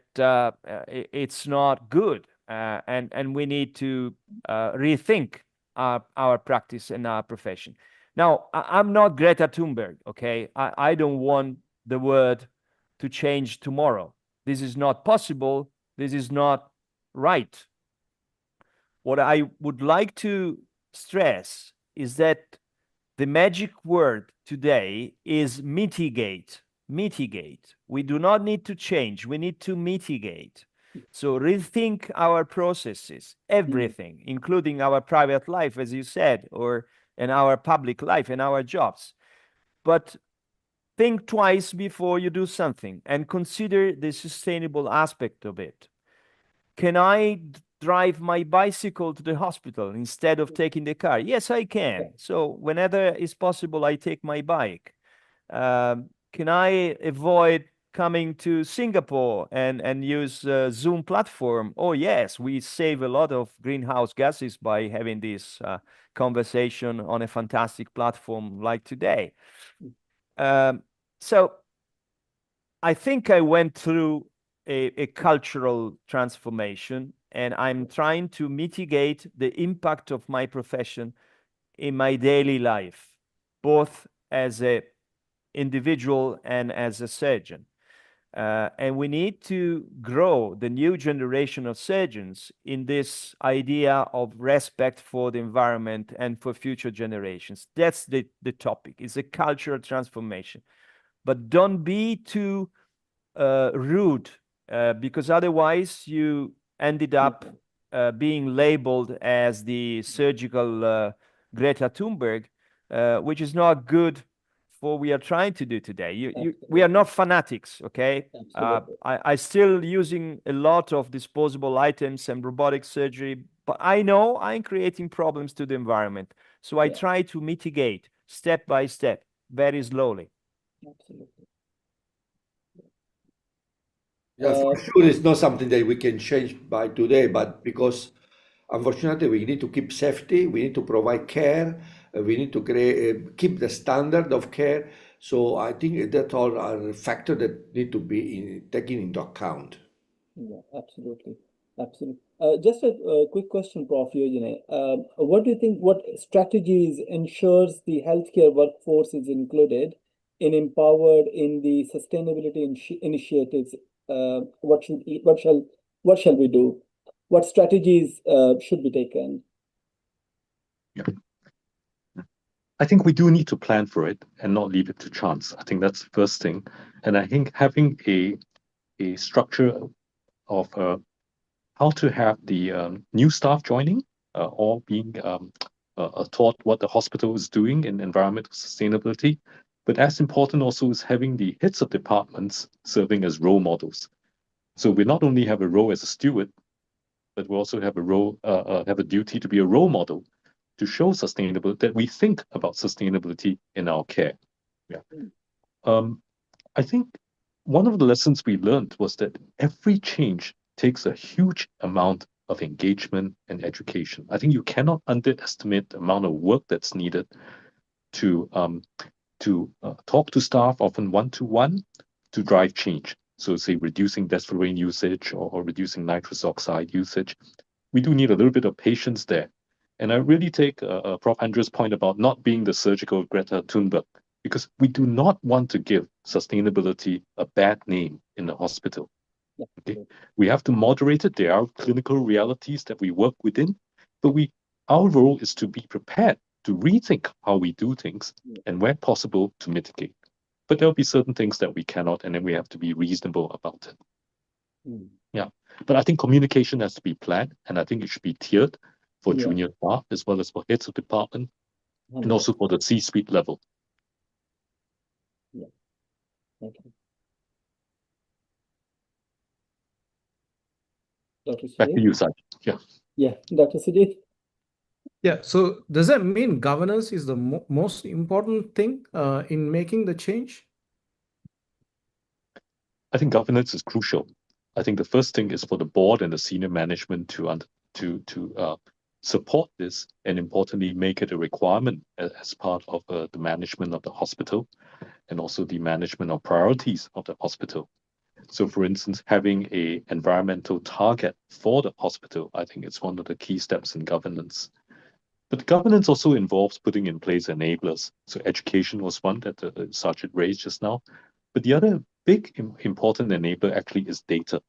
[SPEAKER 4] it's not good, and we need to rethink our practice and our profession. Now, I'm not Greta Thunberg, okay? I don't want the world to change tomorrow. This is not possible. This is not right. What I would like to stress is that the magic word today is mitigate. Mitigate. We do not need to change. We need to mitigate. So rethink our processes, everything, including our private life, as you said, and our public life and our jobs. But think twice before you do something and consider the sustainable aspect of it. Can I drive my bicycle to the hospital instead of taking the car? Yes, I can. So whenever it's possible, I take my bike. Can I avoid coming to Singapore and use Zoom platform? Oh, yes, we save a lot of greenhouse gases by having this conversation on a fantastic platform like today. So I think I went through a cultural transformation, and I'm trying to mitigate the impact of my profession in my daily life, both as a individual and as a surgeon. And we need to grow the new generation of surgeons in this idea of respect for the environment and for future generations. That's the topic. It's a cultural transformation. But don't be too rude, because otherwise you ended up being labeled as the surgical Greta Thunberg, which is not good for what we are trying to do today. We are not fanatics, okay? I still using a lot of disposable items and robotic surgery, but I know I'm creating problems to the environment. So I try to mitigate step by step, very slowly.
[SPEAKER 1] Absolutely.
[SPEAKER 2] Yeah, for sure, it's not something that we can change by today, but because unfortunately we need to keep safety, we need to provide care, we need to keep the standard of care. So I think that all are factors that need to be taken into account.
[SPEAKER 1] Yeah, absolutely. Absolutely. Just a quick question, Prof. Eugene. What do you think, what strategies ensures the healthcare workforce is included and empowered in the sustainability initiatives? What shall we do? What strategies should be taken?
[SPEAKER 5] Yeah. I think we do need to plan for it and not leave it to chance. I think that's the first thing. And I think having a structure of how to have the new staff joining or being taught what the hospital is doing in environmental sustainability. But as important also is having the heads of departments serving as role models. So we not only have a role as a steward, but we also have a role, have a duty to be a role model to show sustainability, that we think about sustainability in our care. Yeah. I think one of the lessons we learned was that every change takes a huge amount of engagement and education. I think you cannot underestimate the amount of work that's needed to talk to staff, often one-to-one, to drive change. So say reducing desflurane usage or reducing nitrous oxide usage. We do need a little bit of patience there. And I really take Prof. Andrea's point about not being the surgical Greta Thunberg, because we do not want to give sustainability a bad name in the hospital. Okay? We have to moderate it. There are clinical realities that we work within, but our role is to be prepared to rethink how we do things and where possible to mitigate. But there'll be certain things that we cannot, and then we have to be reasonable about it. Yeah. But I think communication has to be planned, and I think it should be tiered for junior staff as well as for heads of department and also for the C-suite level.
[SPEAKER 1] Yeah. Okay. Dr.
[SPEAKER 5] Back to you, Sajid. Yeah.
[SPEAKER 1] Yeah, Dr. Sujith.
[SPEAKER 3] Yeah, so does that mean governance is the most important thing in making the change?
[SPEAKER 5] I think governance is crucial. I think the first thing is for the board and the senior management to support this, and importantly, make it a requirement as part of the management of the hospital and also the management of priorities of the hospital. So, for instance, having an environmental target for the hospital, I think it's one of the key steps in governance. But governance also involves putting in place enablers. So education was one that Sajid raised just now. But the other big important enabler actually is data.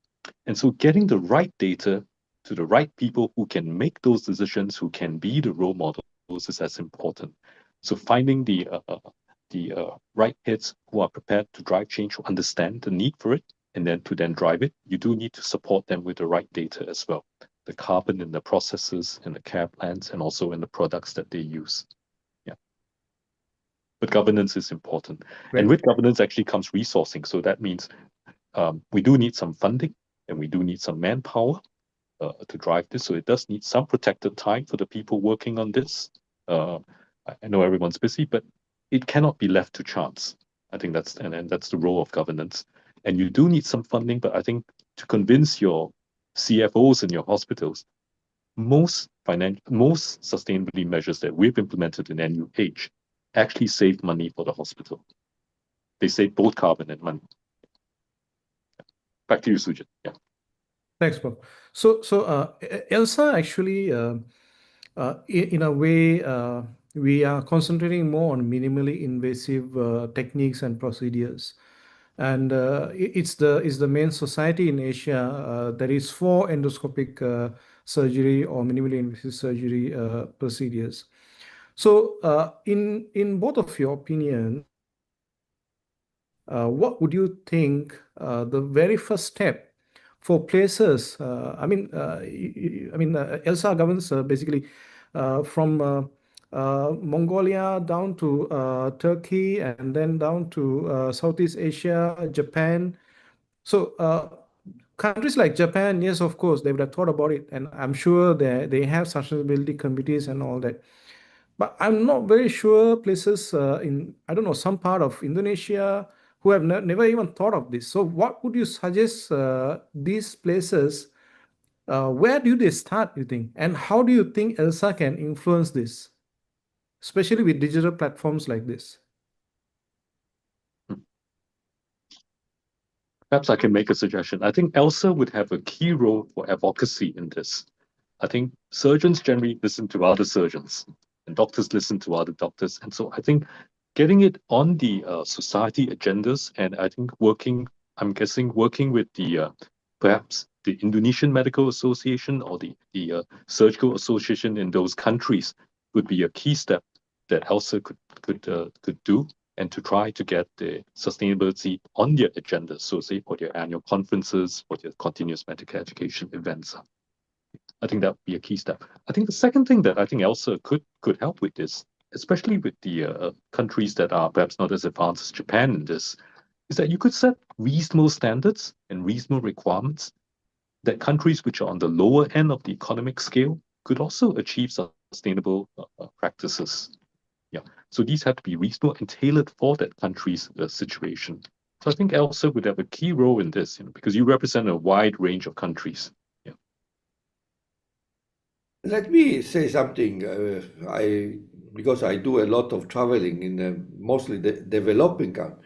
[SPEAKER 5] And so getting the right data to the right people who can make those decisions, who can be the role models, is as important. So finding the right heads who are prepared to drive change, who understand the need for it, and then to drive it, you do need to support them with the right data as well. The carbon in the processes, in the care plans, and also in the products that they use. Yeah. But governance is important. Right. And with governance actually comes resourcing. So that means we do need some funding and we do need some manpower to drive this. So it does need some protected time for the people working on this. I know everyone's busy, but it cannot be left to chance. I think that's the role of governance. And you do need some funding, but I think to convince your CFOs in your hospitals, most sustainability measures that we've implemented in NUH actually save money for the hospital. They save both carbon and money. Back to you, Sujith. Yeah.
[SPEAKER 3] Thanks, Prof. So ELSA actually, in a way, we are concentrating more on minimally invasive techniques and procedures. And it's the main society in Asia that is for endoscopic surgery or minimally invasive surgery procedures. So in both of your opinion, what would you think the very first step for places? ELSA governs basically from Mongolia down to Turkey and then down to Southeast Asia, Japan. So countries like Japan, yes, of course, they would have thought about it, and I'm sure they have sustainability committees and all that. But I'm not very sure places in, I don't know, some part of Indonesia who have never even thought of this. So what would you suggest these places, where do they start, you think? And how do you think ELSA can influence this, especially with digital platforms like this?
[SPEAKER 5] Perhaps I can make a suggestion. I think ELSA would have a key role for advocacy in this. I think surgeons generally listen to other surgeons, and doctors listen to other doctors. And so I think getting it on the society agendas, and I think working with the perhaps the Indonesian Medical Association or the Surgical Association in those countries would be a key step that ELSA could do, and to try to get the sustainability on their agenda. So say for their annual conferences, for their continuous medical education events. I think that would be a key step. I think the second thing that I think ELSA could help with this, especially with the countries that are perhaps not as advanced as Japan in this, is that you could set reasonable standards and reasonable requirements that countries which are on the lower end of the economic scale could also achieve sustainable practices. Yeah, so these have to be reasonable and tailored for that country's situation. So I think ELSA would have a key role in this, because you represent a wide range of countries. Yeah.
[SPEAKER 2] Let me say something. Because I do a lot of traveling in mostly the developing countries.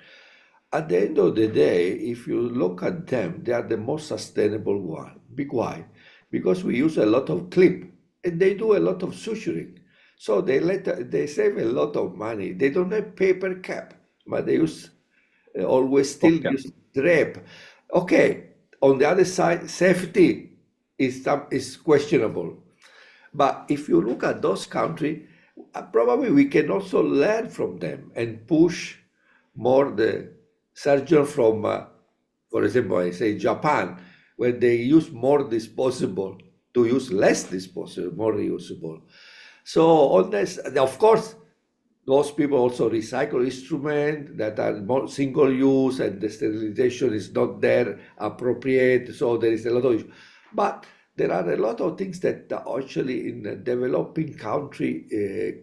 [SPEAKER 2] At the end of the day, if you look at them, they are the most sustainable one. Why? Because we use a lot of clip, and they do a lot of suturing. So they save a lot of money. They don't have paper cap, but they use always still use drape. Okay, on the other side, safety is questionable. But if you look at those countries, probably we can also learn from them and push more the surgeon from, for example, I say Japan, where they use more disposable to use less disposable, more reusable. So on this, of course, those people also recycle instruments that are more single use, and the sterilization is not there appropriate. So there is a lot of issues. But there are a lot of things that actually in a developing country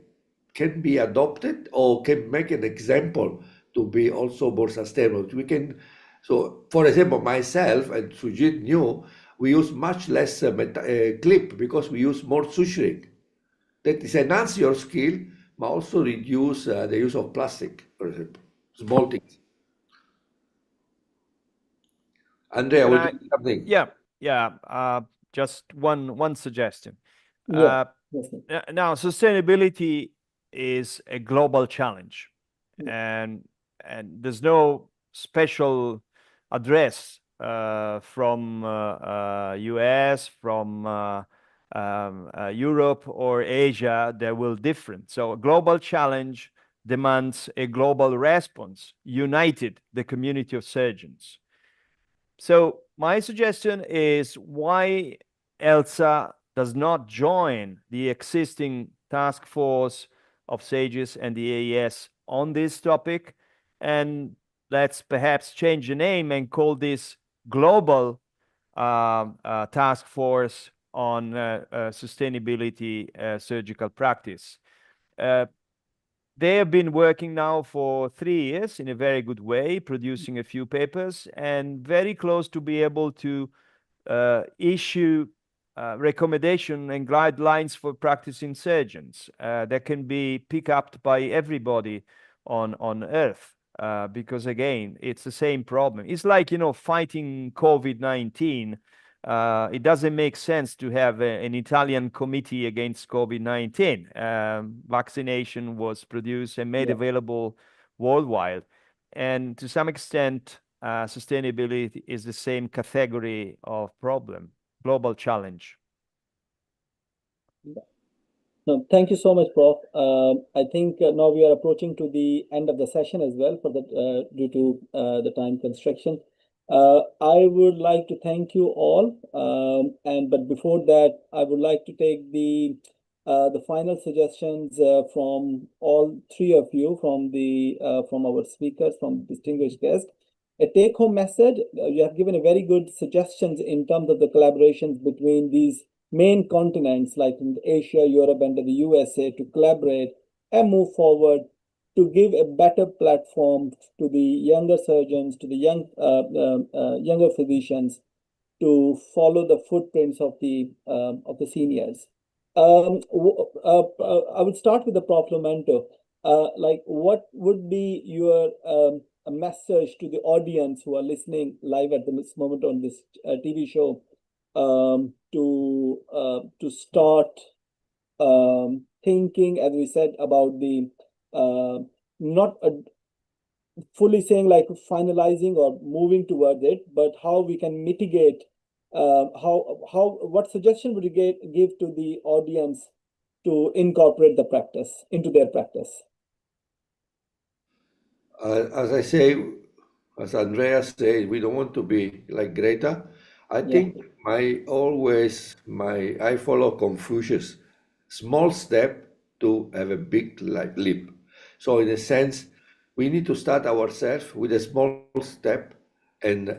[SPEAKER 2] can be adopted or can make an example to be also more sustainable. We can, so for example, myself and Sujith knew we use much less clip because we use more suturing. That is enhance your skill, but also reduce the use of plastic, for example, small things. Andrea, will you do something?
[SPEAKER 4] Yeah. Just one suggestion.
[SPEAKER 1] Yeah.
[SPEAKER 4] Now, sustainability is a global challenge, and there's no special address from US, from Europe or Asia that will different. So a global challenge demands a global response, united the community of surgeons. So my suggestion is why ELSA does not join the existing task force of SAGES and the EAES on this topic, and let's perhaps change the name and call this global task force on sustainability surgical practice. They have been working now for 3 years in a very good way, producing a few papers, and very close to be able to issue recommendation and guidelines for practicing surgeons that can be picked up by everybody on Earth. Because again, it's the same problem. It's like, fighting COVID-19 it doesn't make sense to have an Italian committee against COVID-19. Vaccination was produced and made available worldwide. And to some extent, sustainability is the same category of problem, global challenge.
[SPEAKER 1] No, thank you so much, Prof. I think now we are approaching to the end of the session as well for the due to the time constriction. I would like to thank you all, but before that, I would like to take the final suggestions from all three of you, from our speakers, from distinguished guests. A take-home message: you have given a very good suggestions in terms of the collaborations between these main continents like in Asia, Europe, and the USA to collaborate and move forward to give a better platform to the younger surgeons, to the younger physicians to follow the footprints of the seniors. I would start with the Prof. Lomanto. Like, what would be your a message to the audience who are listening live at this moment on this TV show to start thinking, as we said, about the not fully saying like finalizing or moving towards it, but how we can mitigate. What suggestion would you give to the audience to incorporate the practice into their practice?
[SPEAKER 2] As I say, as Andrea said, we don't want to be like Greta. I think I follow Confucius, small step to have a big leap. So in a sense, we need to start ourselves with a small step and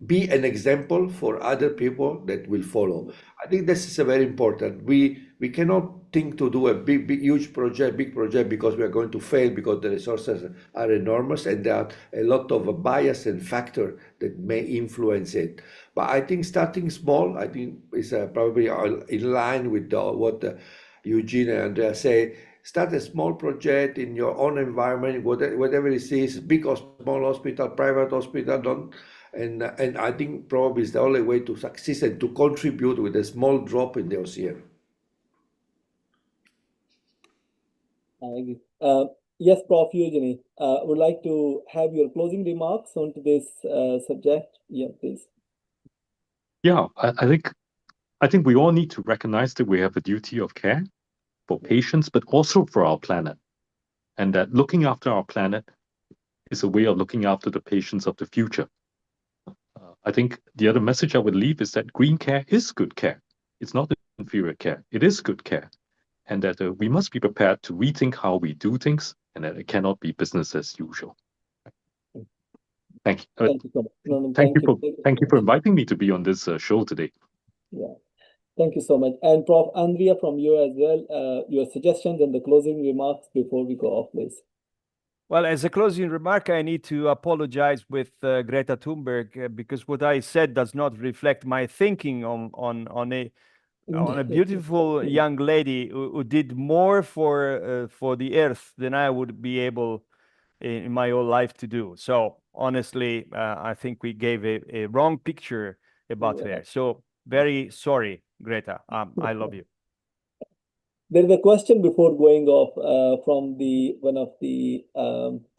[SPEAKER 2] be an example for other people that will follow. I think this is a very important. We cannot think to do a big huge project, because we are going to fail because the resources are enormous and there are a lot of bias and factor that may influence it. But I think starting small, I think is probably in line with what Eugene and Andrea say. Start a small project in your own environment, whatever it is, big or small hospital, private hospital, and I think probably is the only way to succeed and to contribute with a small drop in the ocean.
[SPEAKER 1] I agree. Yes, Prof. Eugene, would like to have your closing remarks onto this subject. Yeah, please.
[SPEAKER 5] Yeah, I think we all need to recognize that we have a duty of care for patients, but also for our planet. And that looking after our planet is a way of looking after the patients of the future. I think the other message I would leave is that green care is good care. It's not inferior care. It is good care. And that we must be prepared to rethink how we do things, and that it cannot be business as usual. Thank you.
[SPEAKER 1] Thank you so much. No,
[SPEAKER 5] thank you for inviting me to be on this show today.
[SPEAKER 1] Yeah. Thank you so much. And Prof. Andrea, from you as well, your suggestions and the closing remarks before we go off, please.
[SPEAKER 4] Well, as a closing remark, I need to apologize with Greta Thunberg because what I said does not reflect my thinking on a beautiful young lady who did more for the earth than I would be able in my whole life to do. So honestly, I think we gave a wrong picture about her. So very sorry, Greta. I love you.
[SPEAKER 1] There is a question before going off from one of the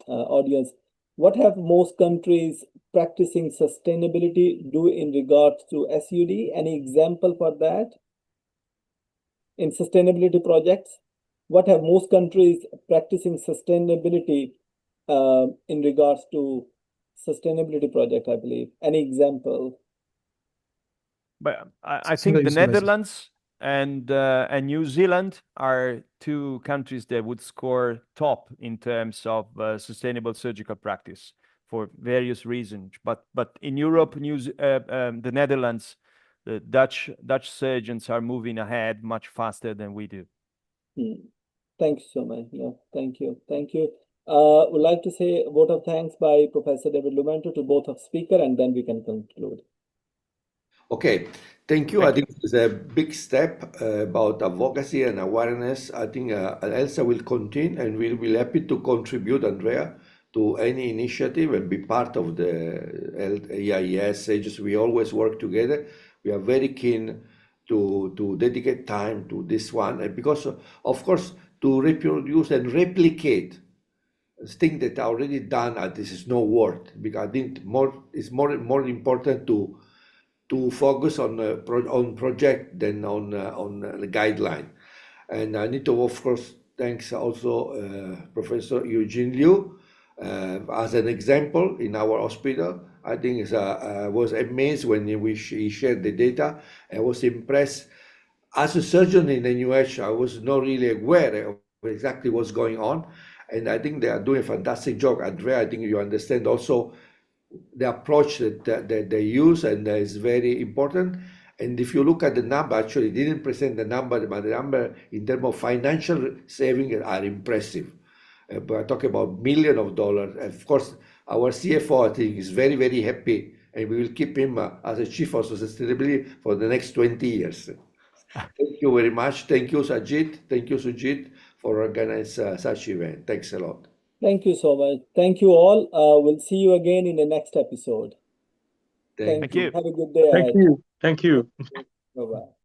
[SPEAKER 1] audience. What have most countries practicing sustainability do in regards to SUD? Any example for that in sustainability projects? What have most countries practicing sustainability in regards to sustainability project, I believe? Any example?
[SPEAKER 4] But I think the Netherlands and New Zealand are two countries that would score top in terms of sustainable surgical practice for various reasons. But in Europe, the Netherlands, the Dutch surgeons are moving ahead much faster than we do.
[SPEAKER 1] Thank you so much. Yeah, thank you. Would like to say a vote of thanks by Professor David Lomanto to both of speaker, and then we can conclude.
[SPEAKER 2] Okay, thank you. I think it's a big step about advocacy and awareness. I think ELSA will continue, and we'll be happy to contribute, Andrea, to any initiative and be part of the EAES agency. We always work together. we are very keen to dedicate time to this one, and because of course to reproduce and replicate things that are already done. This is no word, because I think it's more important to focus on project than on the guideline. And I need to, of course, thanks also Professor Eugene Liu as an example in our hospital. I think I was amazed when he shared the data. I was impressed. As a surgeon in NUHS, I was not really aware of exactly what's going on. And I think they are doing a fantastic job. Andrea, I think you understand also the approach that they use, and that is very important. And if you look at the number, actually didn't present the number, but the number in terms of financial savings are impressive. But I talk about millions of dollars. Of course, our CFO, I think, is very, very happy, and we will keep him as a chief of sustainability for the next 20 years. Thank you very much. Thank you, Sajid. Thank you, Sujith, for organizing such event. Thanks a lot.
[SPEAKER 1] Thank you so much. Thank you all. We'll see you again in the next episode.
[SPEAKER 2] Thank
[SPEAKER 4] Thank you.
[SPEAKER 1] Have a good day
[SPEAKER 5] Thank
[SPEAKER 1] ahead.
[SPEAKER 5] you. Thank you.